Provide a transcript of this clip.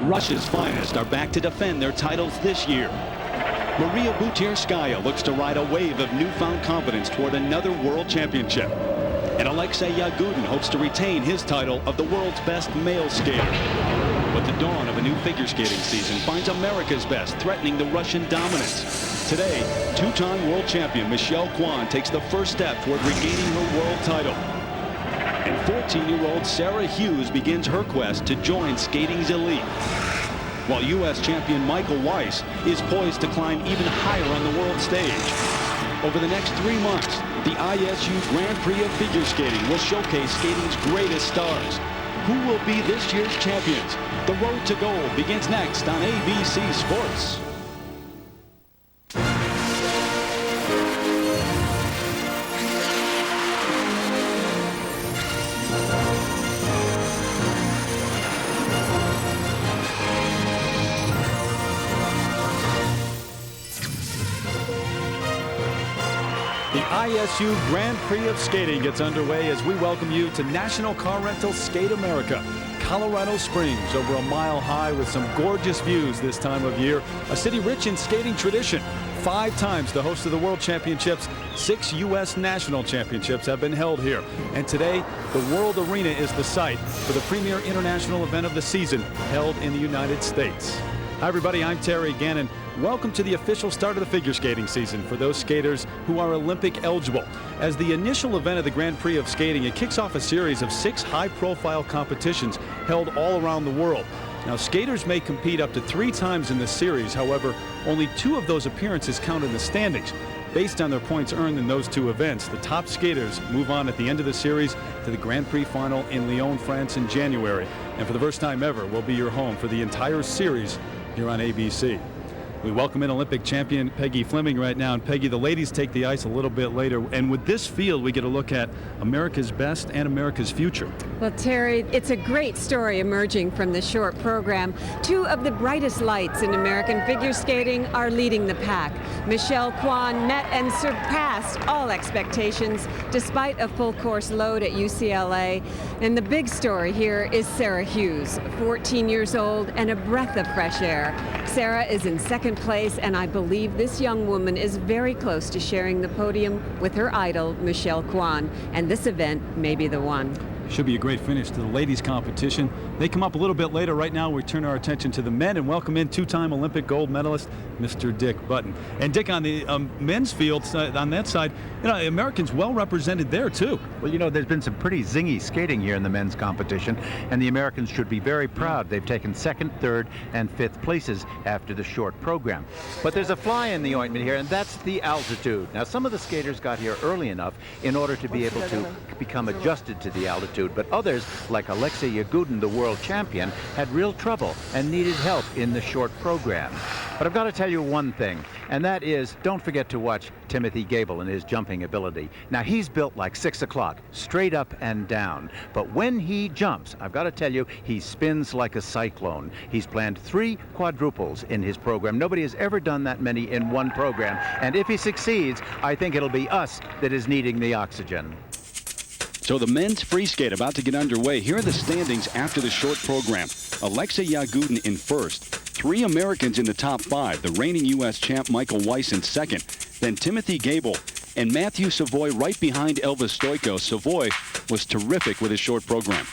Russia's finest are back to defend their titles this year. Maria Butyrskaya looks to ride a wave of newfound confidence toward another world championship. And Alexei Yagudin hopes to retain his title of the world's best male skater. But the dawn of a new figure skating season finds America's best threatening the Russian dominance. Today, two-time world champion Michelle Kwan takes the first step toward regaining her world title. And 14-year-old Sarah Hughes begins her quest to join skating's elite. While U.S. champion Michael Weiss is poised to climb even higher on the world stage. Over the next 3 months, the ISU Grand Prix of Figure Skating will showcase skating's greatest stars. Who will be this year's champions? The road to gold begins next on ABC Sports. The ISU Grand Prix of Skating gets underway as we welcome you to National Car Rental Skate America. Colorado Springs, over a mile high with some gorgeous views this time of year. A city rich in skating tradition. 5 times the host of the World Championships, 6 U.S. National Championships have been held here. And today, the World Arena is the site for the premier international event of the season held in the United States. Hi, everybody. I'm Terry Gannon. Welcome to the official start of the figure skating season for those skaters who are Olympic eligible. As the initial event of the Grand Prix of Skating, it kicks off a series of 6 high-profile competitions held all around the world. Now, skaters may compete up to 3 times in this series. However, only 2 of those appearances count in the standings. Based on their points earned in those 2 events, the top skaters move on at the end of the series to the Grand Prix final in Lyon, France in January. And for the first time ever, we'll be your home for the entire series here on ABC. We welcome in Olympic champion Peggy Fleming right now. And Peggy, the ladies take the ice a little bit later. And with this field, we get a look at America's best and America's future. Well, Terry, it's a great story emerging from this short program. 2 of the brightest lights in American figure skating are leading the pack. Michelle Kwan met and surpassed all expectations despite a full course load at UCLA. And the big story here is Sarah Hughes, 14 years old and a breath of fresh air. Sarah is in second place, and I believe this young woman is very close to sharing the podium with her idol, Michelle Kwan, and this event may be the one. Should be a great finish to the ladies competition. They come up a little bit later. Right now we turn our attention to the men and welcome in 2-time Olympic gold medalist Mr. Dick Button. And Dick, on the men's field, on that side, Americans well represented there too. Well, there's been some pretty zingy skating here in the men's competition, and the Americans should be very proud. They've taken 2nd, 3rd, and 5th places after the short program. But there's a fly in the ointment here, and that's the altitude. Now, some of the skaters got here early enough in order to be able to become adjusted to the altitude, but others, like Alexei Yagudin, the world champion, had real trouble and needed help in the short program. But I've got to tell you one thing, and that is, don't forget to watch Timothy Gable and his jumping ability. Now, he's built like 6 o'clock, straight up and down. But when he jumps, I've got to tell you, he spins like a cyclone. He's planned 3 quadruples in his program. Nobody has ever done that many in one program. And if he succeeds, I think it'll be us that is needing the oxygen. So the men's free skate about to get underway. Here are the standings after the short program. Alexei Yagudin in first. 3 Americans in the top 5. The reigning U.S. champ Michael Weiss in second. Then Timothy Gable and Matthew Savoy right behind Elvis Stoico. Savoy was terrific with his short program.